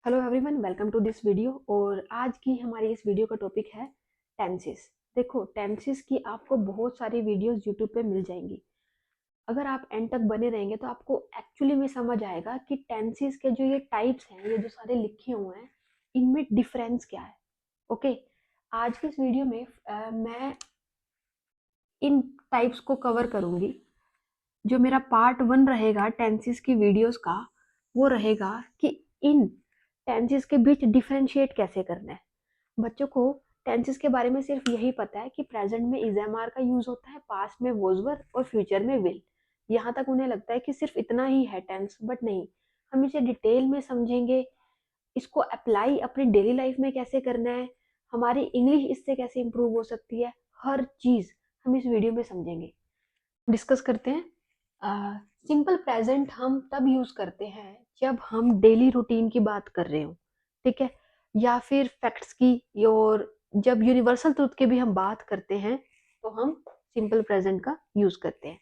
Hello everyone, welcome to this video. और आज की हमारी इस वीडियो का टॉपिक है टेंसेस। देखो, टेंसेस की आपको बहुत सारी वीडियोस यूट्यूब पे मिल जाएंगी। अगर आप एंड तक बने रहेंगे तो आपको एक्चुअली में समझ आएगा कि टेंसेस के जो ये टाइप्स हैं, ये जो सारे लिखे हुए हैं, इनमें डिफरेंस क्या है। ओके, आज की इस वीडियो में मैं इन टाइप्स को कवर करूंगी। जो मेरा पार्ट 1 रहेगा टेंसेस की वीडियोस का, वो रहेगा कि इन टेंसेस के बीच डिफरेंशिएट कैसे करना है। बच्चों को टेंसेस के बारे में सिर्फ यही पता है कि प्रेजेंट में इज एम आर का यूज होता है, पास्ट में वॉज वर और फ्यूचर में विल। यहाँ तक उन्हें लगता है कि सिर्फ इतना ही है टेंस, बट नहीं। हम इसे डिटेल में समझेंगे, इसको अप्लाई अपनी डेली लाइफ में कैसे करना है, हमारी इंग्लिश इससे कैसे इंप्रूव हो सकती है, हर चीज हम इस वीडियो में समझेंगे, डिस्कस करते हैं। सिंपल प्रेजेंट हम तब यूज करते हैं जब हम डेली रूटीन की बात कर रहे हो, ठीक है, या फिर फैक्ट्स की, और जब यूनिवर्सल ट्रूथ की भी हम बात करते हैं तो हम सिंपल प्रेजेंट का यूज करते हैं।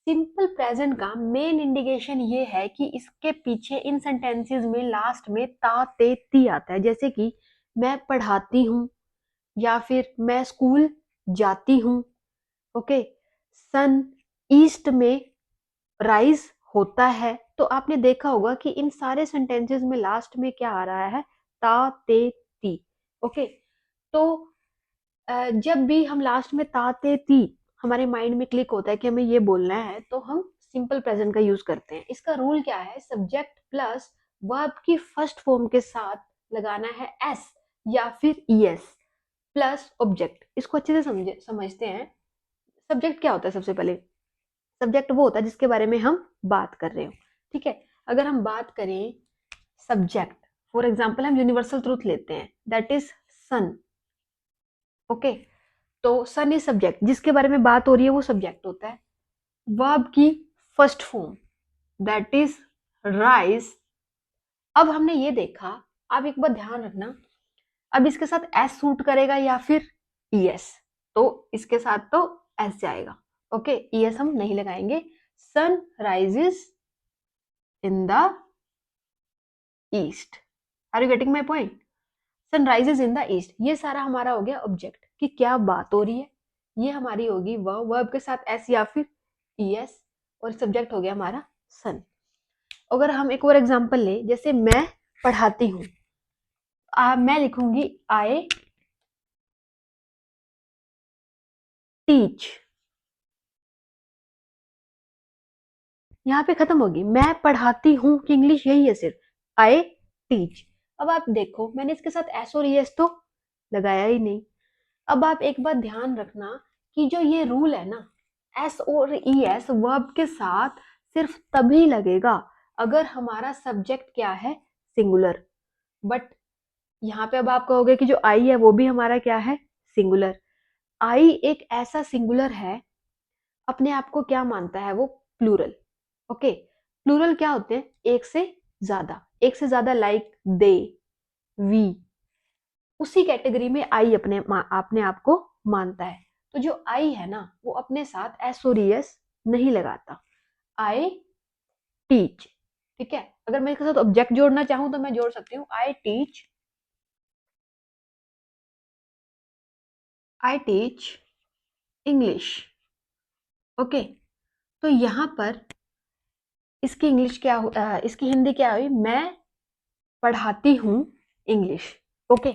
सिंपल प्रेजेंट का मेन इंडिकेशन ये है कि इसके पीछे इन सेंटेंसेस में लास्ट में ता ते ती आता है। जैसे कि मैं पढ़ाती हूँ, या फिर मैं स्कूल जाती हूँ। ओके, सन ईस्ट में राइज होता है। तो आपने देखा होगा कि इन सारे सेंटेंसेस में लास्ट में क्या आ रहा है, ता ते ती। ओके, तो जब भी हम लास्ट में ता ते ती हमारे माइंड में क्लिक होता है कि हमें ये बोलना है, तो हम सिंपल प्रेजेंट का यूज करते हैं। इसका रूल क्या है, सब्जेक्ट प्लस वर्ब की फर्स्ट फॉर्म के साथ लगाना है एस या फिर ईएस प्लस ऑब्जेक्ट। इसको अच्छे से समझते हैं। सब्जेक्ट क्या होता है? सबसे पहले सब्जेक्ट वो होता है जिसके बारे में हम बात कर रहे हो, ठीक है। अगर हम बात करें सब्जेक्ट, फॉर एग्जांपल हम यूनिवर्सल ट्रूथ लेते हैं, दैट इज सन। ओके, तो सन इज सब्जेक्ट, जिसके बारे में बात हो रही है वो सब्जेक्ट होता है। वर्ब की first form, that is rise. अब हमने ये देखा, अब एक बात ध्यान रखना, अब इसके साथ एस सूट करेगा या फिर ईएस, तो इसके साथ तो एस जाएगा। ओके, ईएस हम नहीं लगाएंगे। Sun rises in the east. Are you getting my point? Sun rises in the east, ये सारा हमारा हो गया ऑब्जेक्ट कि क्या बात हो रही है। ये हमारी होगी वर्ब, वर्ब के साथ एस या फिर ईएस, और सब्जेक्ट हो गया हमारा सन। अगर हम एक और एग्जांपल ले, जैसे मैं पढ़ाती हूँ, मैं लिखूंगी आई टीच। यहाँ पे खत्म होगी, मैं पढ़ाती हूँ की इंग्लिश यही है सिर्फ, आई टीच। अब आप देखो, मैंने इसके साथ एस और ईएस तो लगाया ही नहीं। अब आप एक बात ध्यान रखना कि जो ये रूल है ना, एस और ई एस वर्ब के साथ सिर्फ तभी लगेगा अगर हमारा सब्जेक्ट क्या है, सिंगुलर। बट यहाँ पे अब आप कहोगे कि जो आई है वो भी हमारा क्या है, सिंगुलर। आई एक ऐसा सिंगुलर है, अपने आप को क्या मानता है वो, प्लूरल। ओके, प्लूरल क्या होते हैं, एक से ज्यादा, एक से ज्यादा, लाइक दे, वी, उसी कैटेगरी में आई अपने आप को मानता है। तो जो आई है ना, वो अपने साथ एस और एस नहीं लगाता। आई टीच, ठीक है। अगर मैं इसके साथ ऑब्जेक्ट जोड़ना चाहूं तो मैं जोड़ सकती हूँ, आई टीच इंग्लिश। ओके, तो यहां पर इसकी इंग्लिश क्या इसकी हिंदी क्या हुई, मैं पढ़ाती हूँ इंग्लिश। ओके,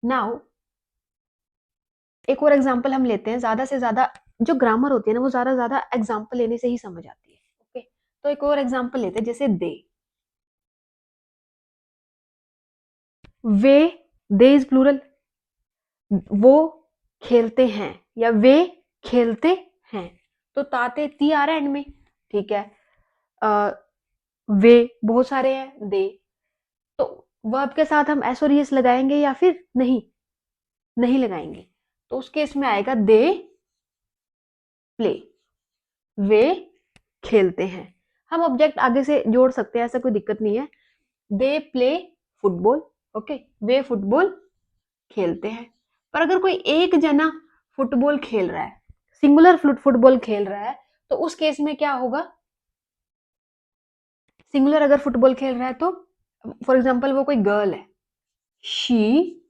नाउ एक और एग्जांपल हम लेते हैं। ज्यादा से ज्यादा जो ग्रामर होती है ना, वो ज्यादा एग्जांपल लेने से ही समझ आती है। ओके, तो एक और एग्जांपल लेते हैं, जैसे वे, दे इज प्लूरल, वो खेलते हैं या वे खेलते हैं, तो ताते ती आ रहा है एंड में, ठीक है। आ, वे बहुत सारे हैं, दे, तो वर्ब के साथ हम एस और एस लगाएंगे या फिर नहीं, नहीं लगाएंगे। तो उस केस में आएगा दे प्ले, वे खेलते हैं। हम ऑब्जेक्ट आगे से जोड़ सकते हैं, ऐसा कोई दिक्कत नहीं है। They play football. Okay, way football खेलते हैं। पर अगर कोई एक जना फुटबॉल खेल रहा है, सिंगुलर फुटबॉल खेल रहा है, तो उस केस में क्या होगा, सिंगुलर अगर फुटबॉल खेल रहा है तो फॉर एग्जाम्पल वो कोई गर्ल है, शी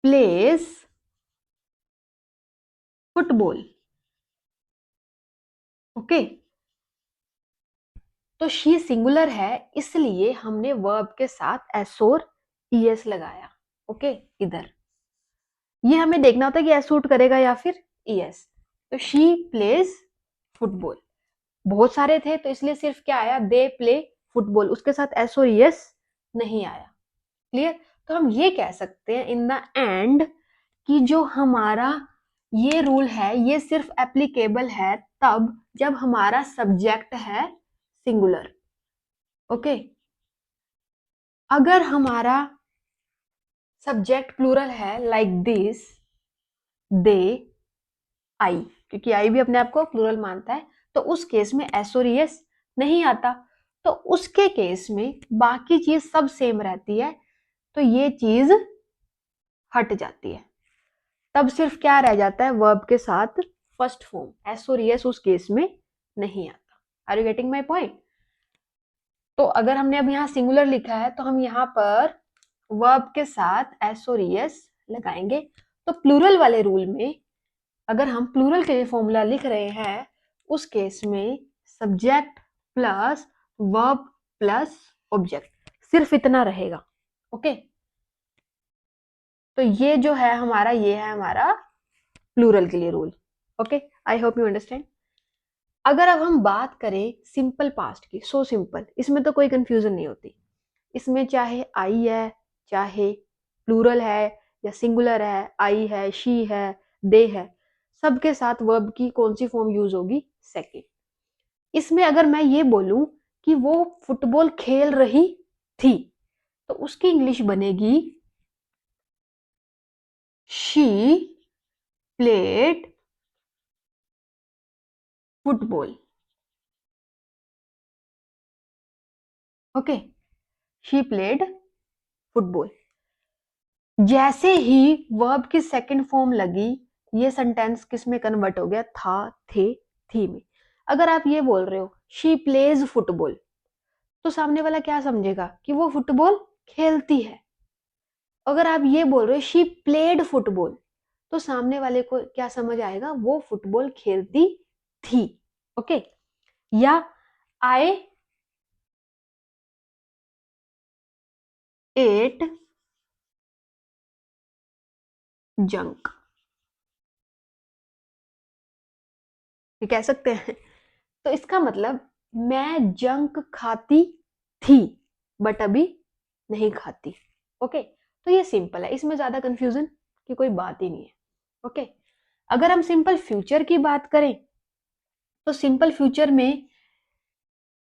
प्लेज फुटबॉल। ओके, तो शी सिंगुलर है, इसलिए हमने वर्ब के साथ एस और ईएस लगाया। ओके, इधर ये हमें देखना होता है कि एस सूट करेगा या फिर ईएस। तो शी प्लेज फुटबॉल, बहुत सारे थे तो इसलिए सिर्फ क्या आया, दे प्ले फुटबॉल, उसके साथ एस और ईएस नहीं आया। क्लियर? तो हम ये कह सकते हैं इन द एंड कि जो हमारा ये रूल है ये सिर्फ एप्लीकेबल है तब जब हमारा सब्जेक्ट है सिंगुलर। ओके, अगर हमारा सब्जेक्ट प्लूरल है लाइक दिस, दे, आई, क्योंकि आई भी अपने आप को प्लूरल मानता है, तो उस केस में एस और एस नहीं आता। तो उसके केस में बाकी चीज सब सेम रहती है, तो ये चीज हट जाती है। तब सिर्फ क्या रह जाता है, वर्ब के साथ फर्स्ट फॉर्म, एस और एस उस केस में नहीं आता। Are you getting my point? तो अगर हमने अब यहाँ सिंगुलर लिखा है तो हम यहाँ पर वर्ब के साथ एस और ईएस लगाएंगे। तो प्लूरल वाले रूल में अगर हम प्लूरल के लिए फॉर्मूला लिख रहे हैं उस केस में subject plus verb plus object, सिर्फ इतना रहेगा। ओके, तो ये जो है हमारा, ये है हमारा प्लूरल के लिए rule. Okay, I hope you understand. अगर अब हम बात करें सिंपल पास्ट की, सो सिंपल, इसमें तो कोई कंफ्यूजन नहीं होती। इसमें चाहे आई है, चाहे प्लूरल है या सिंगुलर है, आई है, शी है, दे है, सबके साथ वर्ब की कौन सी फॉर्म यूज होगी, सेकेंड। इसमें अगर मैं ये बोलूं कि वो फुटबॉल खेल रही थी तो उसकी इंग्लिश बनेगी she played football. Okay, she played football. जैसे ही वर्ब की सेकंड फॉर्म लगी, ये सेंटेंस किस में कन्वर्ट हो गया, था, थे, थी में। अगर आप ये बोल रहे हो शी प्लेज फुटबॉल, तो सामने वाला क्या समझेगा कि वो फुटबॉल खेलती है। अगर आप ये बोल रहे हो शी प्लेड फुटबॉल, तो सामने वाले को क्या समझ आएगा, वो फुटबॉल खेलती थी। ओके, या आई एट जंक, ये कह सकते हैं। तो इसका मतलब मैं जंक खाती थी बट अभी नहीं खाती। ओके, तो ये सिंपल है, इसमें ज्यादा कंफ्यूजन की कोई बात ही नहीं है। ओके, अगर हम सिंपल फ्यूचर की बात करें तो सिंपल फ्यूचर में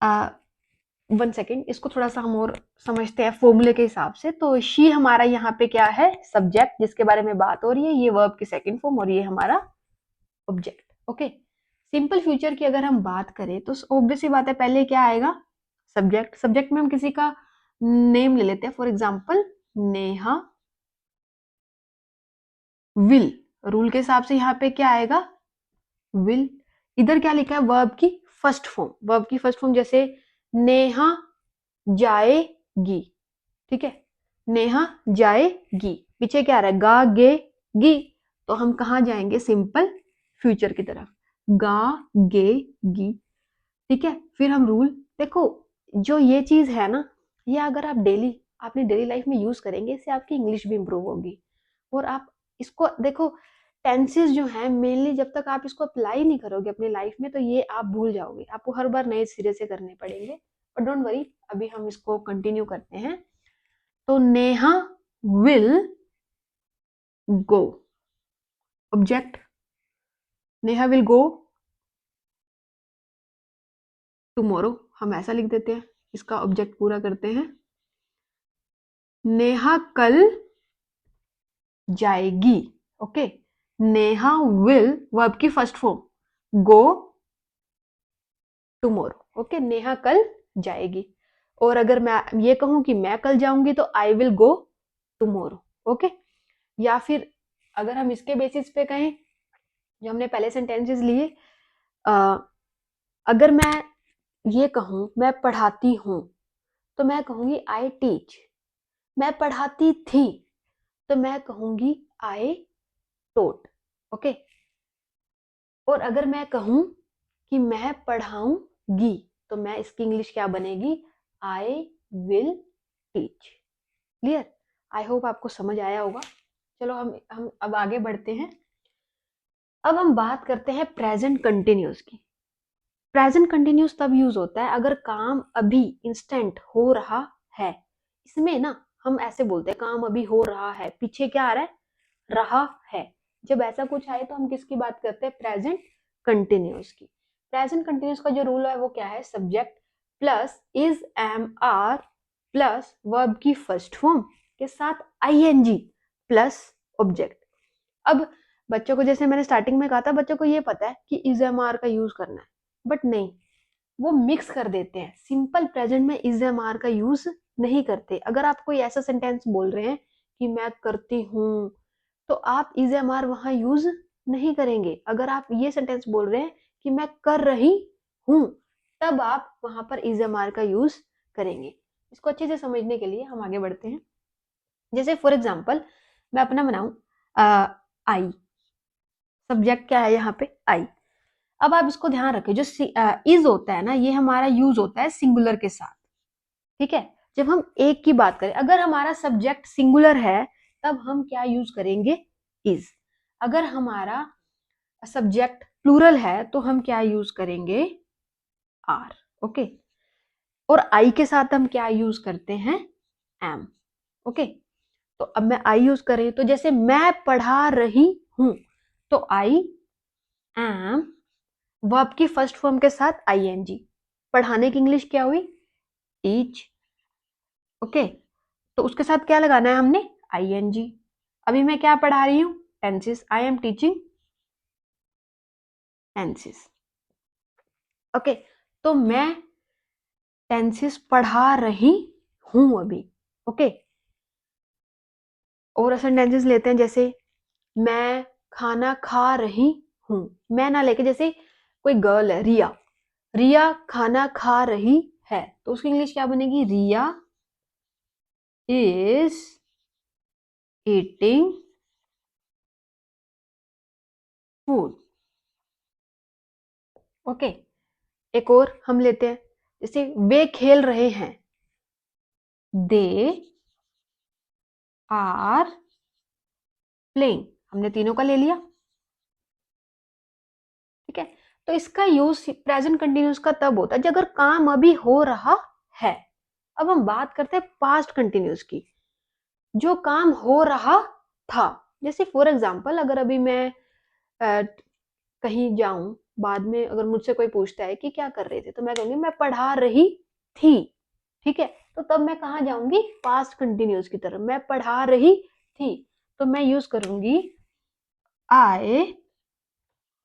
1 सेकेंड, इसको थोड़ा सा हम और समझते हैं फॉर्मूले के हिसाब से। तो शी हमारा यहाँ पे क्या है, सब्जेक्ट जिसके बारे में बात हो रही है, ये वर्ब की सेकंड फॉर्म, और ये हमारा ऑब्जेक्ट। ओके, सिंपल फ्यूचर की अगर हम बात करें तो ऑब्वियस सी बात है, पहले क्या आएगा, सब्जेक्ट। सब्जेक्ट में हम किसी का नेम ले लेते हैं, for example Neha will. Rule के हिसाब से यहाँ पे क्या आएगा, विल। इधर क्या लिखा है, वर्ब की फर्स्ट फॉर्म। वर्ब की फर्स्ट फॉर्म जैसे नेहा जाएगी, ठीक है, नेहा जाएगी, पीछे क्या आ रहा है, गा गे गी, तो हम कहाँ जाएंगे, सिंपल फ्यूचर की तरफ, गा गे गी। ठीक है, फिर हम रूल देखो, जो ये चीज है ना, ये अगर आप डेली अपनी डेली लाइफ में यूज करेंगे, इससे आपकी इंग्लिश भी इंप्रूव होगी। और आप इसको देखो, टेंसेस जो है मेनली जब तक आप इसको अप्लाई नहीं करोगे अपनी लाइफ में तो ये आप भूल जाओगे, आपको हर बार नए सिरे से करने पड़ेंगे। और डोंट वरी, अभी हम इसको कंटिन्यू करते हैं। तो Neha will go, object Neha will go tomorrow, हम ऐसा लिख देते हैं, इसका ऑब्जेक्ट पूरा करते हैं, नेहा कल जाएगी। ओके, नेहा विल वर्ब की first form, go tomorrow. Okay, Neha कल जाएगी। और अगर मैं ये कहूं कि मैं कल जाऊंगी तो I will go tomorrow. Okay, या फिर अगर हम इसके बेसिस पे कहें, जो हमने पहले सेंटेंसेस लिए, अगर मैं ये कहूं मैं पढ़ाती हूं, तो मैं कहूंगी आई टीच। मैं पढ़ाती थी तो मैं कहूंगी आई टोट। ओके। और अगर मैं कहूं कि मैं पढ़ाऊंगी तो मैं इसकी इंग्लिश क्या बनेगी, I will teach. Clear? I hope आपको समझ आया होगा। चलो हम अब आगे बढ़ते हैं। अब हम बात करते हैं प्रेजेंट कंटिन्यूस की। प्रेजेंट कंटिन्यूस तब यूज होता है अगर काम अभी इंस्टेंट हो रहा है। इसमें ना हम ऐसे बोलते हैं काम अभी हो रहा है, पीछे क्या आ रहा है, रहा है। जब ऐसा कुछ आए तो हम किसकी बात करते हैं, प्रेजेंट कंटिन्यूस की। प्रेजेंट कंटिन्यूस का जो रूल है वो क्या है, subject plus is am are plus verb की फर्स्ट फॉर्म के साथ आईएनजी प्लस ऑब्जेक्ट। अब बच्चों को, जैसे मैंने स्टार्टिंग में कहा था, बच्चों को ये पता है कि इज एम आर का यूज करना है, बट नहीं, वो मिक्स कर देते हैं। सिंपल प्रेजेंट में इज एम आर का यूज नहीं करते। अगर आप कोई ऐसा सेंटेंस बोल रहे हैं कि मैं करती हूँ, तो आप इज एम आर वहां यूज नहीं करेंगे। अगर आप ये सेंटेंस बोल रहे हैं कि मैं कर रही हूं, तब आप वहां पर इज एम आर का यूज करेंगे। इसको अच्छे से समझने के लिए हम आगे बढ़ते हैं। जैसे फॉर एग्जाम्पल मैं अपना बनाऊं, आई, सब्जेक्ट क्या है यहाँ पे, आई। अब आप इसको ध्यान रखें, जो इज होता है ना, ये हमारा यूज होता है सिंगुलर के साथ। ठीक है? जब हम एक की बात करें, अगर हमारा सब्जेक्ट सिंगुलर है तब हम क्या यूज करेंगे, इज। अगर हमारा सब्जेक्ट प्लूरल है तो हम क्या यूज करेंगे, आर। ओके। और आई के साथ हम क्या यूज करते हैं, एम। ओके। तो अब मैं आई यूज कर रही हूं, तो जैसे मैं पढ़ा रही हूं, तो आई एम वर्ब की फर्स्ट फॉर्म के साथ आईएनजी। पढ़ाने की इंग्लिश क्या हुई, टीच। ओके। तो उसके साथ क्या लगाना है हमने, आईएनजी। अभी मैं क्या पढ़ा रही हूं, tenses. I am teaching tenses. Okay. तो मैं टेंसेस पढ़ा रही हूं अभी। ओके। और ऐसे टेंसेस लेते हैं, जैसे मैं खाना खा रही हूं। मैं ना लेके, जैसे कोई गर्ल है, रिया, रिया खाना खा रही है, तो उसकी इंग्लिश क्या बनेगी, रिया is eating food। ओके। एक और हम लेते हैं, जैसे वे खेल रहे हैं, दे आर प्लेइंग। हमने तीनों का ले लिया। ठीक है? तो इसका यूज प्रेजेंट कंटिन्यूस का तब होता है जब अगर काम अभी हो रहा है। अब हम बात करते हैं पास्ट कंटिन्यूस की, जो काम हो रहा था। जैसे फॉर एग्जाम्पल, अगर अभी मैं कहीं जाऊं, बाद में अगर मुझसे कोई पूछता है कि क्या कर रहे थे, तो मैं कहूंगी मैं पढ़ा रही थी। ठीक है? तो तब मैं कहा जाऊंगी, पास्ट कंटिन्यूस की तरफ, मैं पढ़ा रही थी। तो मैं यूज करूंगी आई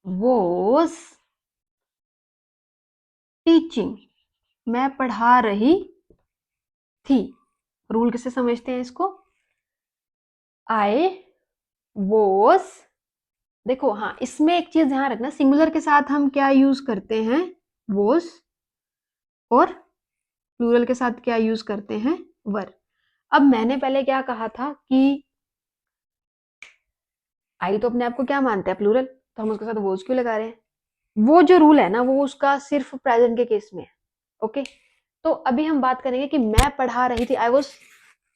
वॉज टीचिंग। मैं पढ़ा रही थी। रूल कैसे समझते हैं इसको, आई वॉज, देखो हाँ, इसमें एक चीज ध्यान रखना, सिंगुलर के साथ हम क्या यूज करते हैं, वॉज, और प्लूरल के साथ क्या यूज करते हैं, वर। अब मैंने पहले क्या कहा था कि आई तो अपने आप को क्या मानता है, प्लूरल, तो हम उसके साथ वोज क्यों लगा रहे हैं। वो जो रूल है ना, वो उसका सिर्फ प्रेजेंट के केस में है। ओके। तो अभी हम बात करेंगे कि मैं पढ़ा रही थी, आई वॉज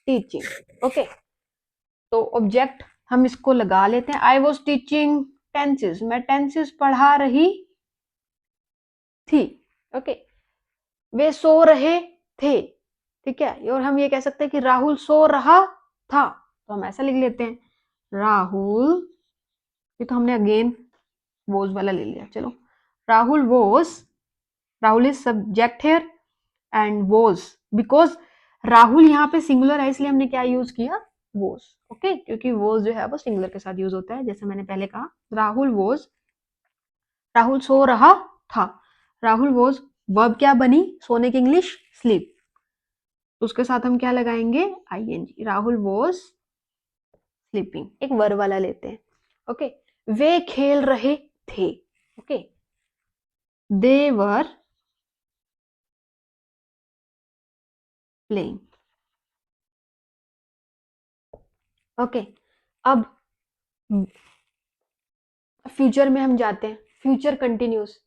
टीचिंग। ओके। तो ऑब्जेक्ट हम इसको लगा लेते हैं, आई वॉज टीचिंग टेंसेस। मैं टेंसेस पढ़ा रही थी। ओके। वे सो रहे थे। ठीक है? और हम ये कह सकते हैं कि राहुल सो रहा था, तो हम ऐसा लिख लेते हैं, राहुल, ये तो हमने अगेन वोज वाला ले लिया। चलो, Rahul was, Rahul is subject here and was, because Rahul यहाँ पे सिंगुलर है, इसलिए हमने क्या यूज किया, वोज। ओके। क्योंकि वोज जो है वो सिंगुलर के साथ यूज होता है, जैसे मैंने पहले कहा, राहुल वोज, राहुल सो रहा था। राहुल वोज, वर्ब क्या बनी, सोने की इंग्लिश स्लीप, उसके साथ हम क्या लगाएंगे, आईएनजी। राहुल वॉज स्लीपिंग, एक वर्ब वाला लेते हैं। ओके। वे खेल रहे थे। Okay. They were playing. Okay, अब फ्यूचर में हम जाते हैं, फ्यूचर कंटिन्यूस।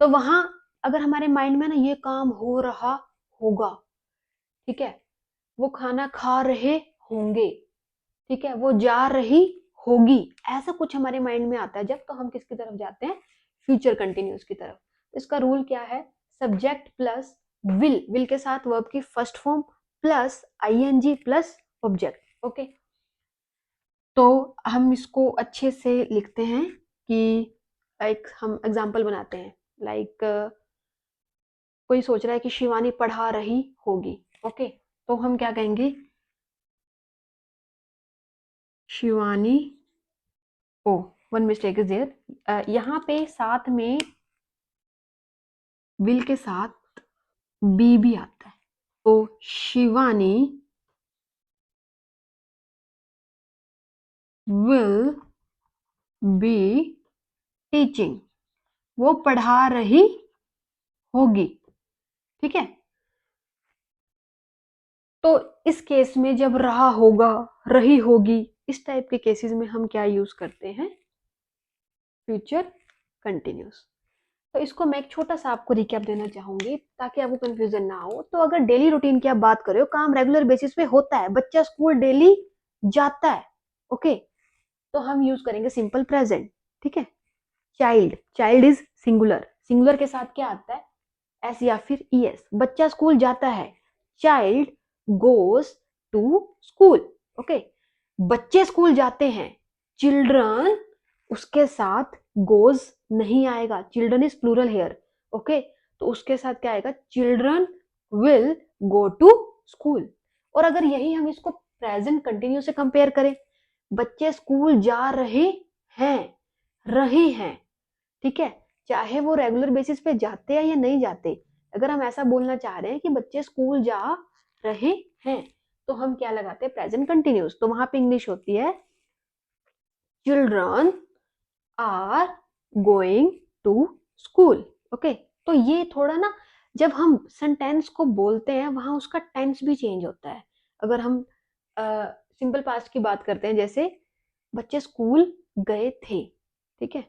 तो वहां अगर हमारे माइंड में ना ये काम हो रहा होगा, ठीक है, वो खाना खा रहे होंगे, ठीक है, वो जा रही होगी, ऐसा कुछ हमारे माइंड में आता है जब, तो हम किसकी तरफ जाते हैं, फ्यूचर कंटिन्यूस की तरफ। तो इसका रूल क्या है, सब्जेक्ट प्लस विल के साथ वर्ब की first form plus I N G plus object. Okay, तो हम इसको अच्छे से लिखते हैं कि एक हम एग्जाम्पल बनाते हैं, लाइक कोई सोच रहा है कि शिवानी पढ़ा रही होगी। ओके, तो हम क्या कहेंगे, शिवानी, ओ वन मिस्टेक इज देयर, यहाँ पे साथ में विल के साथ बी भी आता है, तो शिवानी विल बी टीचिंग, वो पढ़ा रही होगी, ठीक है। तो इस केस में जब रहा होगा, रही होगी, इस टाइप के केसेस में हम क्या यूज करते हैं, फ्यूचर कंटिन्यूस। तो इसको मैं एक छोटा सा आपको रिकैप देना चाहूंगी ताकि आपको कंफ्यूजन ना हो। तो अगर डेली रूटीन की आप बात करो, काम रेगुलर बेसिस पे होता है, बच्चा स्कूल डेली जाता है, ओके, तो हम यूज करेंगे सिंपल प्रेजेंट, ठीक है। Child, child is singular, singular के साथ क्या आता है, एस या फिर ईएस, बच्चा स्कूल जाता है, child goes to school, okay. बच्चे स्कूल जाते हैं, चिल्ड्रन, उसके साथ गोज नहीं आएगा, children is plural here, okay, तो उसके साथ क्या आएगा, children will go to school. और अगर यही हम इसको प्रेजेंट कंटिन्यू से कंपेयर करें, बच्चे स्कूल जा रहे हैं, ठीक है, चाहे वो रेगुलर बेसिस पे जाते हैं या नहीं जाते। अगर हम ऐसा बोलना चाह रहे हैं कि बच्चे स्कूल जा रहे हैं, तो हम क्या लगाते हैं, प्रेजेंट कंटिन्यूस। तो वहां पे इंग्लिश होती है children are going to school, okay. तो ये थोड़ा ना, जब हम सेंटेंस को बोलते हैं वहां उसका टेंस भी चेंज होता है। अगर हम सिंपल पास्ट की बात करते हैं, जैसे बच्चे स्कूल गए थे, ठीक है,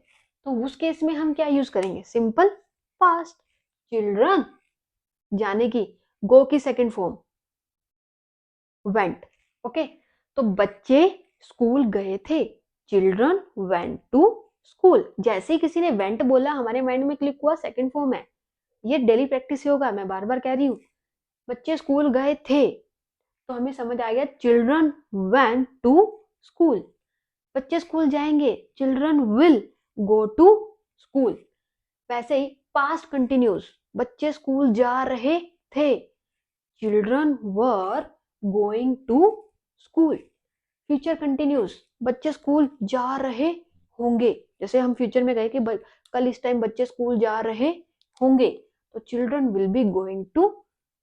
तो उस केस में हम क्या यूज करेंगे, सिंपल पास्ट, चिल्ड्रन, जाने की, गो की सेकंड फॉर्म वेंट, ओके। तो बच्चे स्कूल गए थे, चिल्ड्रन वेंट टू स्कूल। जैसे ही किसी ने वेंट बोला, हमारे माइंड में क्लिक हुआ सेकंड फॉर्म है। ये डेली प्रैक्टिस से होगा, मैं बार बार कह रही हूँ। बच्चे स्कूल गए थे, तो हमें समझ आ गया, चिल्ड्रन वेंट टू स्कूल। बच्चे स्कूल जाएंगे, children will go to school. वैसे ही पास्ट कंटिन्यूस, बच्चे स्कूल जा रहे थे, children were going to school. Future continuous, बच्चे स्कूल जा रहे होंगे, जैसे हम फ्यूचर में गए कि कल इस टाइम बच्चे स्कूल जा रहे होंगे, तो children will be going to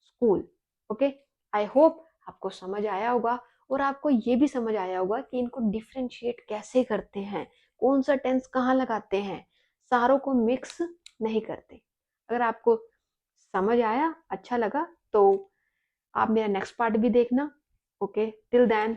school, okay. I hope आपको समझ आया होगा, और आपको ये भी समझ आया होगा कि इनको डिफ्रेंशिएट कैसे करते हैं, कौन सा टेंस कहाँ लगाते हैं, सारों को मिक्स नहीं करते। अगर आपको समझ आया, अच्छा लगा, तो आप मेरा नेक्स्ट पार्ट भी देखना, ओके। Till then